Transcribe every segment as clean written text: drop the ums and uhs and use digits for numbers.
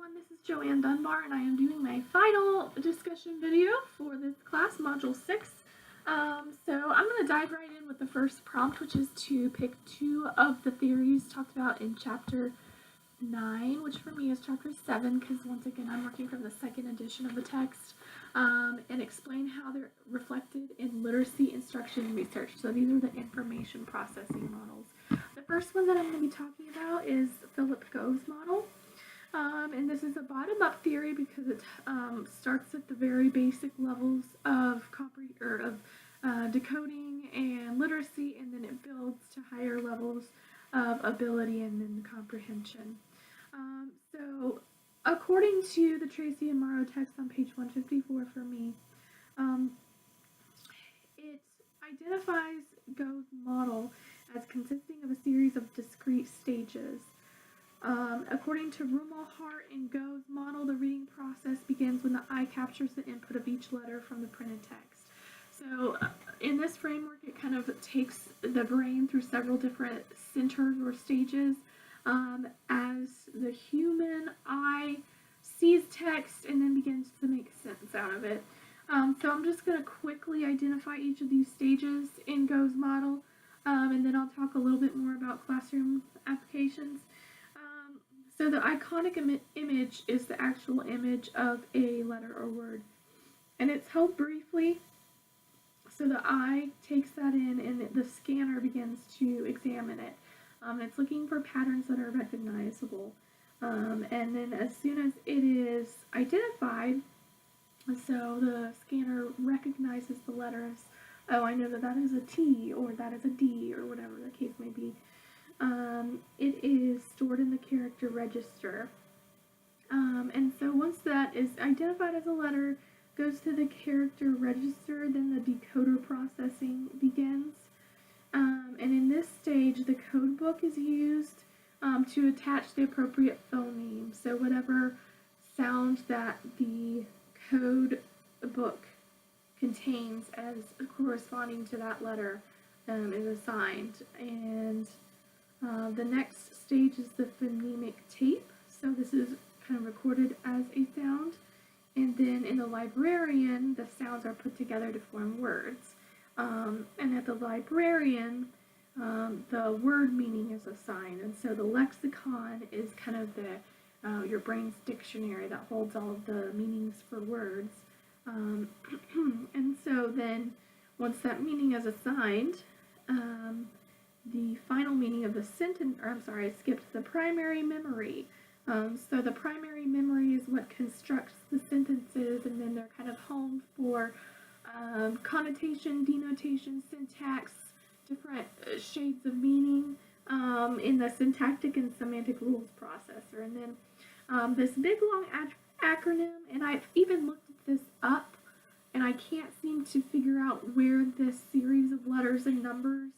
everyone, this is Joanne Dunbar, and I am doing my final discussion video for this class, Module 6. So I'm going to dive right in with the first prompt, which is to pick two of the theories talked about in Chapter 9, which for me is Chapter 7, because once again I'm working from the second edition of the text, and explain how they're reflected in literacy, instruction, and research. So these are the information processing models. The first one that I'm going to be talking about is Philip Go's model. And this is a bottom-up theory because it starts at the very basic levels of decoding and literacy, and then it builds to higher levels of ability and then comprehension. So according to the Tracy and Morrow text on page 154 for me, it identifies Go's model as consisting of a series of discrete stages. According to Rummel, Hart, and Go's model, the reading process begins when the eye captures the input of each letter from the printed text. So in this framework, it kind of takes the brain through several different centers or stages as the human eye sees text and then begins to make sense out of it. So I'm just going to quickly identify each of these stages in Go's model, and then I'll talk a little bit more about classroom applications. So the iconic image is the actual image of a letter or word, and it's held briefly, so the eye takes that in and the scanner begins to examine it. It's looking for patterns that are recognizable, and then as soon as it is identified, so the scanner recognizes the letters. Oh, I know that is a T, or that is a D, or whatever the case may be. It is stored in the character register. And so once that is identified as a letter, goes to the character register, then the decoder processing begins. And in this stage, the code book is used to attach the appropriate phoneme. So whatever sound that the code book contains as corresponding to that letter is assigned. And the next stage is the phonemic tape. So this is kind of recorded as a sound. And then in the librarian, the sounds are put together to form words. And at the librarian, the word meaning is assigned. And so the lexicon is kind of your brain's dictionary that holds all of the meanings for words. And so then once that meaning is assigned, the final meaning of the sentence, or I'm sorry, I skipped the primary memory. So the primary memory is what constructs the sentences, and then they're kind of honed for connotation, denotation, syntax, different shades of meaning in the syntactic and semantic rules processor. And then this big long acronym, and I've even looked at this up, and I can't seem to figure out where this series of letters and numbers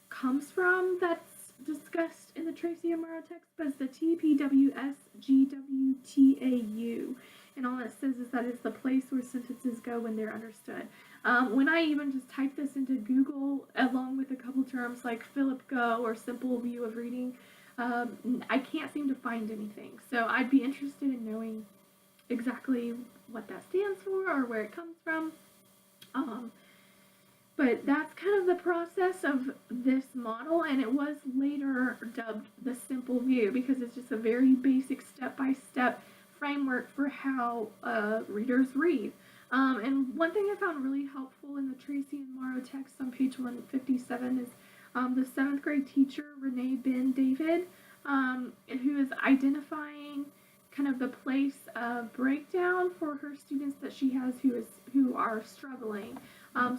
comes from that's discussed in the Tracy and Morrow text, but it's the TPWSGWTAU, and all it says is that it's the place where sentences go when they're understood. When I even just type this into Google, along with a couple terms like Philip Go or simple view of reading, I can't seem to find anything. So I'd be interested in knowing exactly what that stands for or where it comes from. But that's kind of the process of this model, and it was later dubbed the simple view because it's just a very basic step-by-step framework for how readers read. And one thing I found really helpful in the Tracy and Morrow text on page 157 is the 7th grade teacher, Renee Ben David, who is identifying kind of the place of breakdown for her students that she has who are struggling.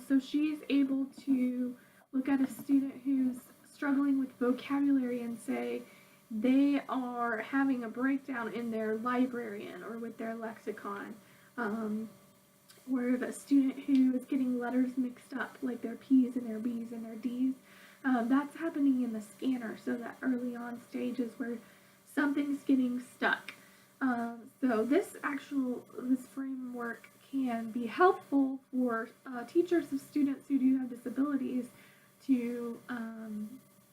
So she's able to look at a student who's struggling with vocabulary and say they are having a breakdown in their librarian or with their lexicon. Or the student who is getting letters mixed up, like their P's and their B's and their D's, that's happening in the scanner. So that early on stage is where something's getting stuck. So this framework can be helpful for teachers of students who do have disabilities to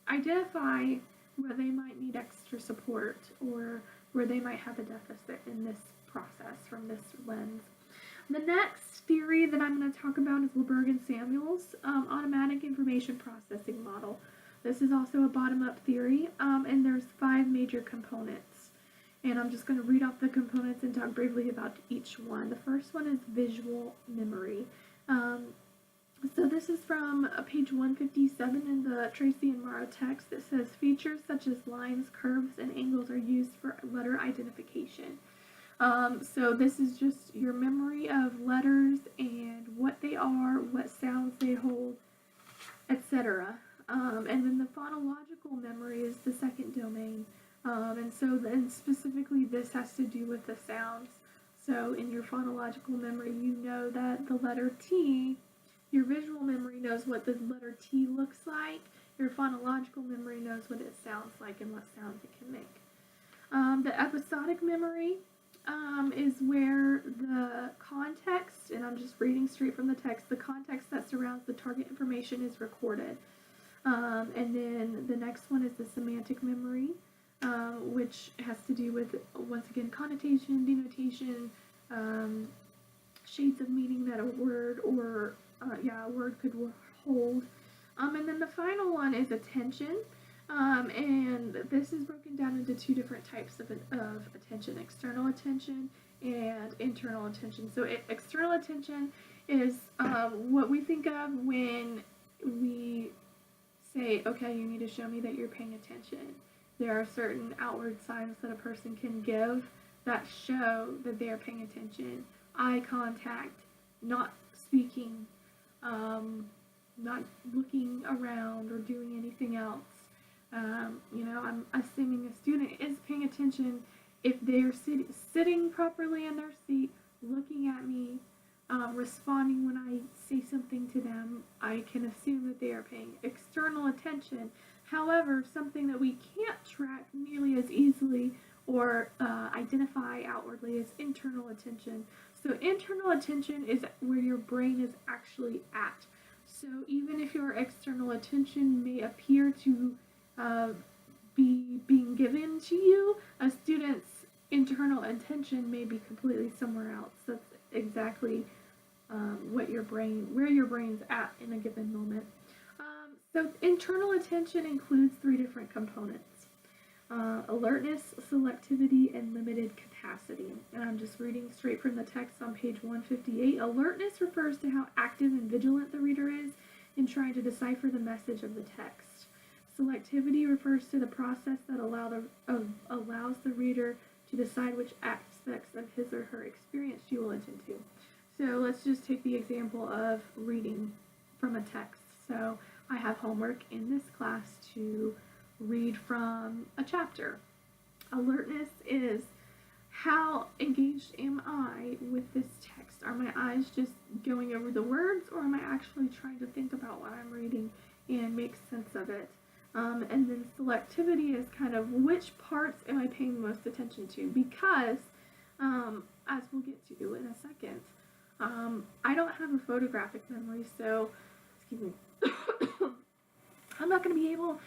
identify where they might need extra support or where they might have a deficit in this process from this lens. The next theory that I'm going to talk about is LeBurg and Samuel's automatic information processing model. This is also a bottom-up theory, and there's 5 major components. And I'm just going to read off the components and talk briefly about each one. The first one is visual memory. So this is from page 157 in the Tracy and Mara text. It says features such as lines, curves, and angles are used for letter identification. So this is just your memory of letters and what they are, what sounds they hold, etc. And then the phonological memory is the second domain. And so then specifically this has to do with the sounds. So in your phonological memory, you know that the letter T, your visual memory knows what the letter T looks like. Your phonological memory knows what it sounds like and what sounds it can make. The episodic memory is where the context, and I'm just reading straight from the text, the context that surrounds the target information is recorded. And then the next one is the semantic memory, which has to do with, once again, connotation, denotation, shades of meaning that a word or a word could hold. And then the final one is attention. And this is broken down into 2 different types of attention, external attention and internal attention. So external attention is what we think of when we say, okay, you need to show me that you're paying attention. There are certain outward signs that a person can give that show that they are paying attention. Eye contact, not speaking, not looking around or doing anything else. I'm assuming a student is paying attention if they're sitting properly in their seat, looking at me, responding when I say something to them. I can assume that they are paying external attention. However, something that we can't track nearly as easily or identify outwardly is internal attention. So internal attention is where your brain is actually at. So even if your external attention may appear to be being given to you, a student's internal attention may be completely somewhere else. That's exactly where your brain's at in a given moment. So internal attention includes 3 different components: alertness, selectivity, and limited capacity. And I'm just reading straight from the text on page 158. Alertness refers to how active and vigilant the reader is in trying to decipher the message of the text. Selectivity refers to the process that allows the reader to decide which aspects of his or her experience she will attend to. So let's just take the example of reading from a text. So I have homework in this class to read from a chapter. Alertness is how engaged am I with this text? Are my eyes just going over the words, or am I actually trying to think about what I'm reading and make sense of it? And then selectivity is kind of which parts am I paying the most attention to, because, as we'll get to in a second, I don't have a photographic memory, so, excuse me, I'm not going to be able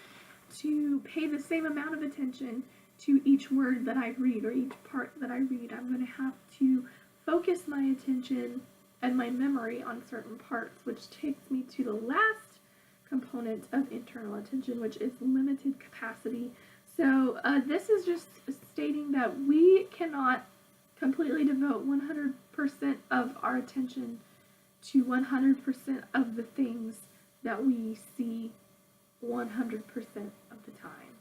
to pay the same amount of attention to each word that I read or each part that I read. I'm going to have to focus my attention and my memory on certain parts, which takes me to the last component of internal attention, which is limited capacity. So this is just stating that we cannot completely devote 100% of our attention to 100% of the things that we see 100% of the time.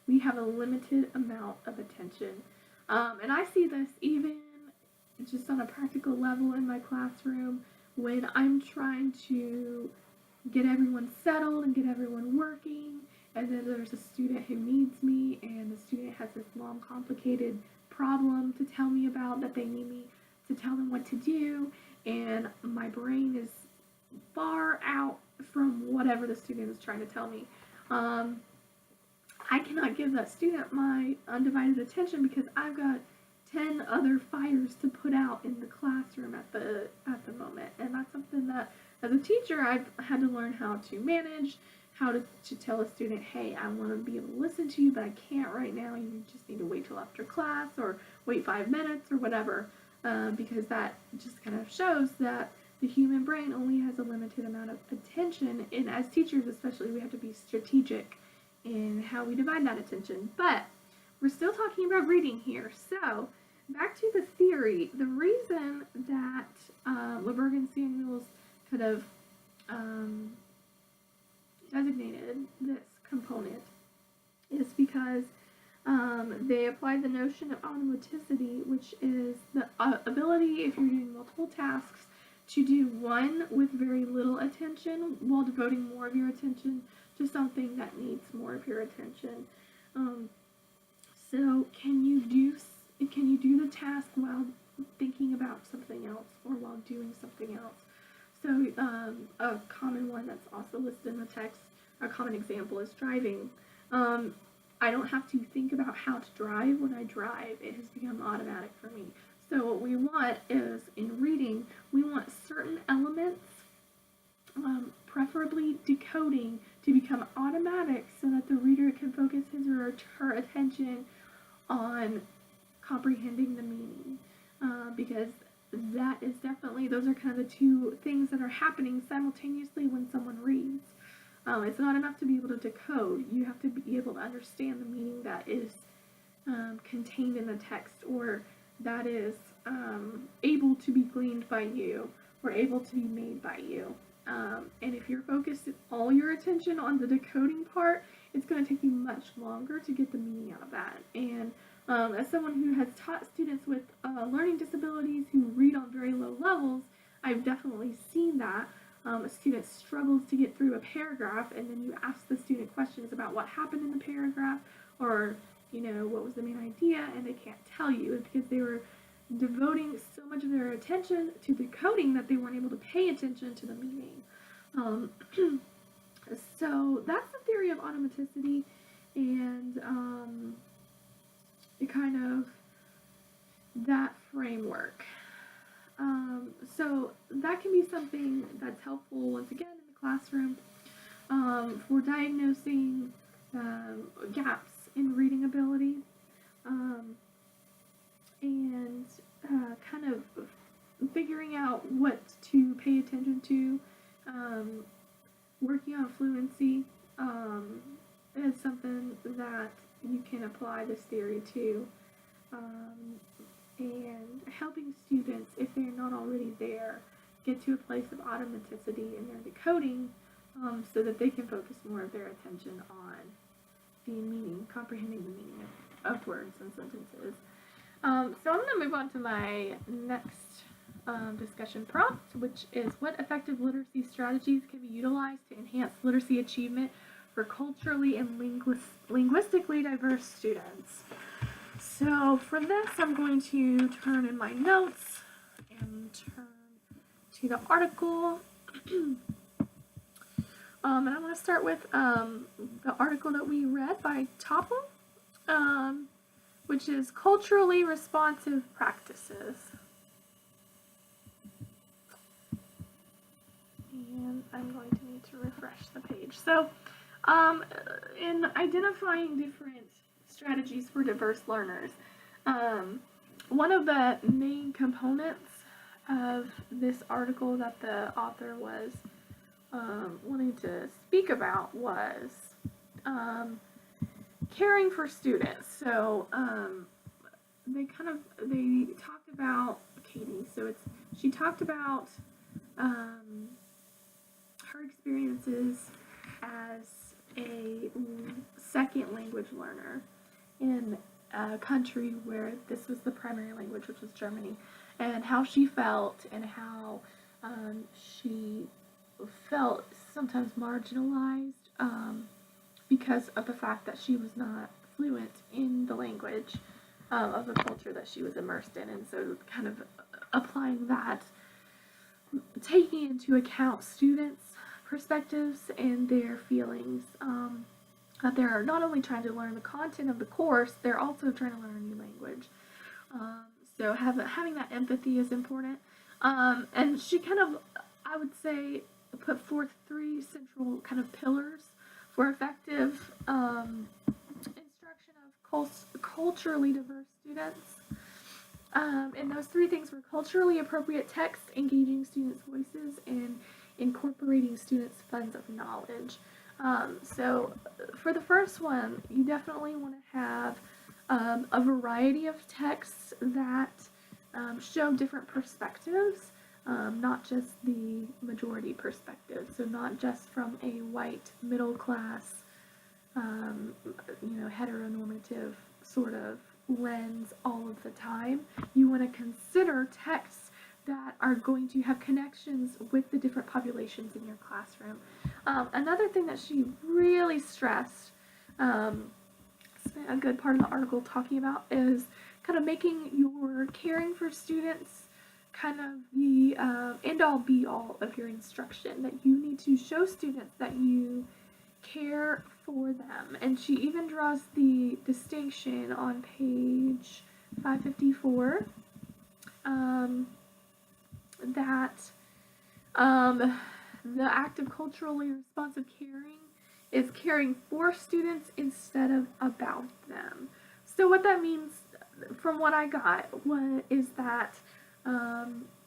We have a limited amount of attention. And I see this even just on a practical level in my classroom when I'm trying to get everyone settled and get everyone working, and then there's a student who needs me, and the student has this long, complicated problem to tell me about that they need me to tell them what to do, and my brain is far out from whatever the student is trying to tell me. I cannot give that student my undivided attention because I've got 10 other fires to put out in the classroom at the moment, and that's something that as a teacher I've had to learn how to manage to tell a student, hey, I want to be able to listen to you, but I can't right now. You just need to wait till after class or wait 5 minutes or whatever, because that just kind of shows that the human brain only has a limited amount of attention, and as teachers especially, we have to be strategic in how we divide that attention. But we're still talking about reading here, so back to the theory. The reason that Leberg and Samuels kind of designated this component is because they applied the notion of automaticity, which is the ability, if you're doing multiple tasks, to do one with very little attention while devoting more of your attention to something that needs more of your attention. So can you do the task while thinking about something else or while doing something else? So a common one that's also listed in the text, a common example is driving. I don't have to think about how to drive when I drive. It has become automatic for me. So what we want is, in reading, we want certain elements, preferably decoding, to become automatic so that the reader can focus his or her attention on comprehending the meaning. Because that is definitely, those are kind of the two things that are happening simultaneously when someone reads. It's not enough to be able to decode. You have to be able to understand the meaning that is contained in the text, or that is able to be gleaned by you, or able to be made by you. And if you're focused all your attention on the decoding part, it's going to take you much longer to get the meaning out of that. And as someone who has taught students with learning disabilities who read on very low levels, I've definitely seen that. A student struggles to get through a paragraph, and then you ask the student questions about what happened in the paragraph, or, what was the main idea, and they can't tell you. It's because they were devoting so much of their attention to the coding that they weren't able to pay attention to the meaning. So that's the theory of automaticity, and kind of that framework. So that can be something that's helpful, once again, in the classroom, for diagnosing gaps in reading ability, and kind of figuring out what to pay attention to. Working on fluency is something that you can apply this theory to, and helping students, if they're not already there, get to a place of automaticity in their decoding, so that they can focus more of their attention on the meaning, comprehending the meaning of words and sentences. So I'm going to move on to my next discussion prompt, which is, what effective literacy strategies can be utilized to enhance literacy achievement for culturally and linguistically diverse students? So for this, I'm going to turn in my notes and turn to the article. And I'm going to start with the article that we read by Topple, which is Culturally Responsive Practices. And I'm going to need to refresh the page. So in identifying different strategies for diverse learners, one of the main components of this article that the author was wanting to speak about was caring for students. So they talked about Katie. So she talked about her experiences as a second language learner in a country where this was the primary language, which was Germany, and how she felt, and how she felt sometimes marginalized because of the fact that she was not fluent in the language of the culture that she was immersed in. And so kind of applying that, taking into account students' perspectives and their feelings, that they're not only trying to learn the content of the course, they're also trying to learn a new language. So having that empathy is important. And she kind of, I would say, put forth 3 central kind of pillars for effective instruction of culturally diverse students. And those three things were culturally appropriate text, engaging students' voices, and incorporating students' funds of knowledge. So for the first one, you definitely want to have a variety of texts that show different perspectives, not just the majority perspective. So not just from a white middle class, heteronormative sort of lens all of the time. You want to consider texts that are going to have connections with the different populations in your classroom. Another thing that she really stressed, spent a good part of the article talking about, is kind of making your caring for students kind of the end-all be-all of your instruction, that you need to show students that you care for them. And she even draws the distinction on page 554 that the act of culturally responsive caring is caring for students instead of about them. So what that means, from what I got, is that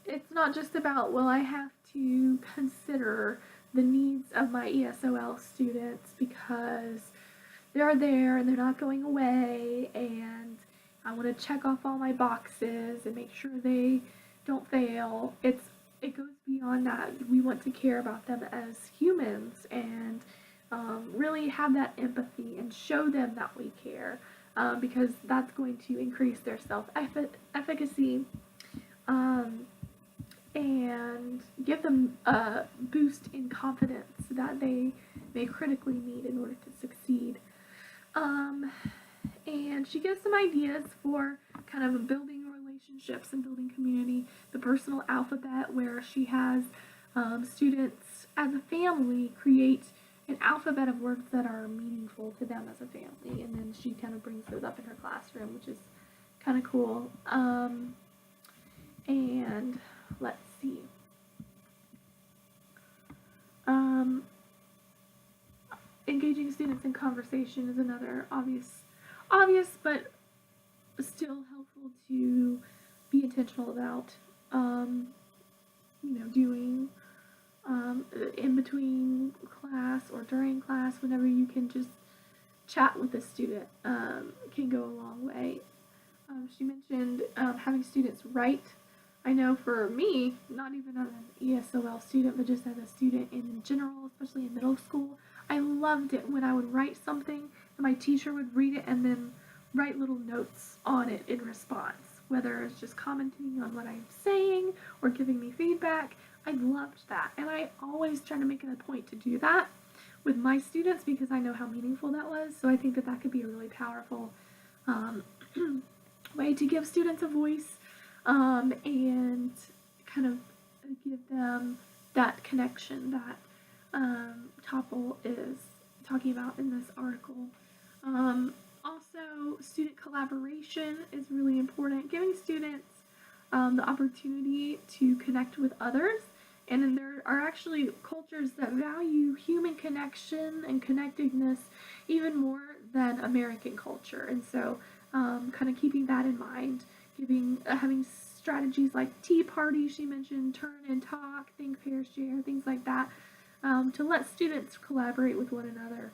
it's not just about, well, I have to consider the needs of my ESOL students because they're there and they're not going away, and I want to check off all my boxes and make sure they don't fail. It goes beyond that. We want to care about them as humans and really have that empathy and show them that we care, because that's going to increase their self-efficacy and give them a boost in confidence that they may critically need in order to succeed. And she gives some ideas for kind of building relationships and building community. The personal alphabet, where she has students as a family create an alphabet of words that are meaningful to them as a family, and then she kind of brings those up in her classroom, which is kind of cool. And let's see. Engaging students in conversation is another obvious but still helpful to be intentional about, doing in between class or during class, whenever you can just chat with a student, can go a long way. She mentioned having students write. I know for me, not even as an ESOL student, but just as a student in general, especially in middle school, I loved it when I would write something and my teacher would read it and then write little notes on it in response, whether it's just commenting on what I'm saying or giving me feedback. I loved that, and I always try to make it a point to do that with my students because I know how meaningful that was. So I think that could be a really powerful way to give students a voice, and kind of give them that connection that Topple is talking about in this article. Also, student collaboration is really important. Giving students the opportunity to connect with others. And then there are actually cultures that value human connection and connectedness even more than American culture. And so kind of keeping that in mind, having strategies like tea parties, she mentioned, turn and talk, think, pair, share, things like that, to let students collaborate with one another.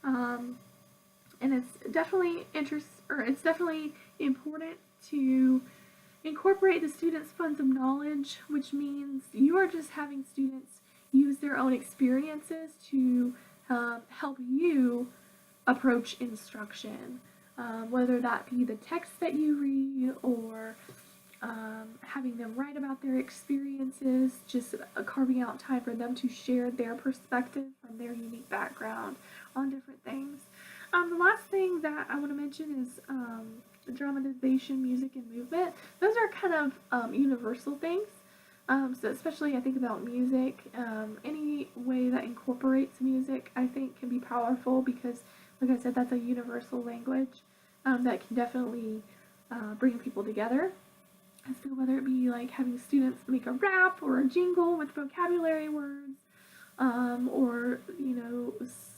And it's definitely important to incorporate the students' funds of knowledge, which means you are just having students use their own experiences to help you approach instruction, whether that be the text that you read or having them write about their experiences, just carving out time for them to share their perspective from their unique background on different things. The last thing that I want to mention is dramatization, music, and movement. Those are kind of universal things. So especially I think about music, any way that incorporates music I think can be powerful because, like I said, that's a universal language that can definitely bring people together. So whether it be like having students make a rap or a jingle with vocabulary words, or,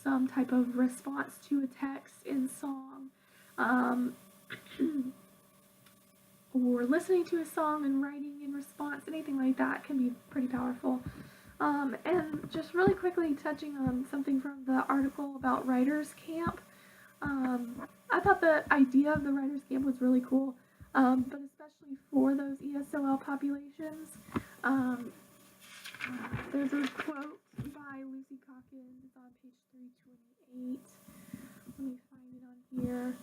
some type of response to a text in song, um, or listening to a song and writing in response, anything like that can be pretty powerful. And just really quickly touching on something from the article about Writers Camp, I thought the idea of the Writers Camp was really cool, but especially for those ESOL populations. Um, there's a quote by Lucy Calkins, it's on page 328. Let me find it on here.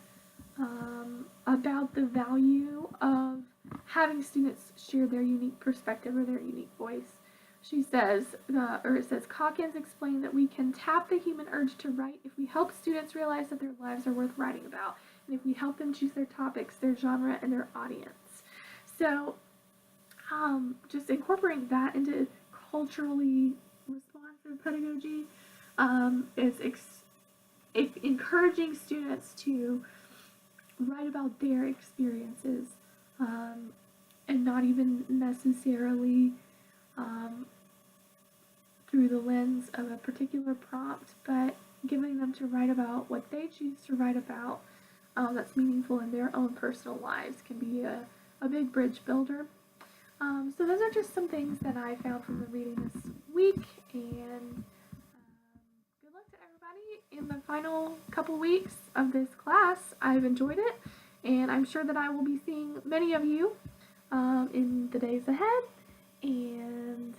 About the value of having students share their unique perspective or their unique voice. She says, it says, Calkins explained that we can tap the human urge to write if we help students realize that their lives are worth writing about, and if we help them choose their topics, their genre, and their audience. So, just incorporating that into culturally responsive pedagogy is encouraging students to write about their experiences, and not even necessarily through the lens of a particular prompt, but giving them to write about what they choose to write about, that's meaningful in their own personal lives can be a big bridge builder. So those are just some things that I found from the reading this week, and good luck to everybody in the final couple weeks of this class. I've enjoyed it, and I'm sure that I will be seeing many of you in the days ahead, and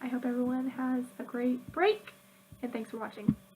I hope everyone has a great break, and thanks for watching.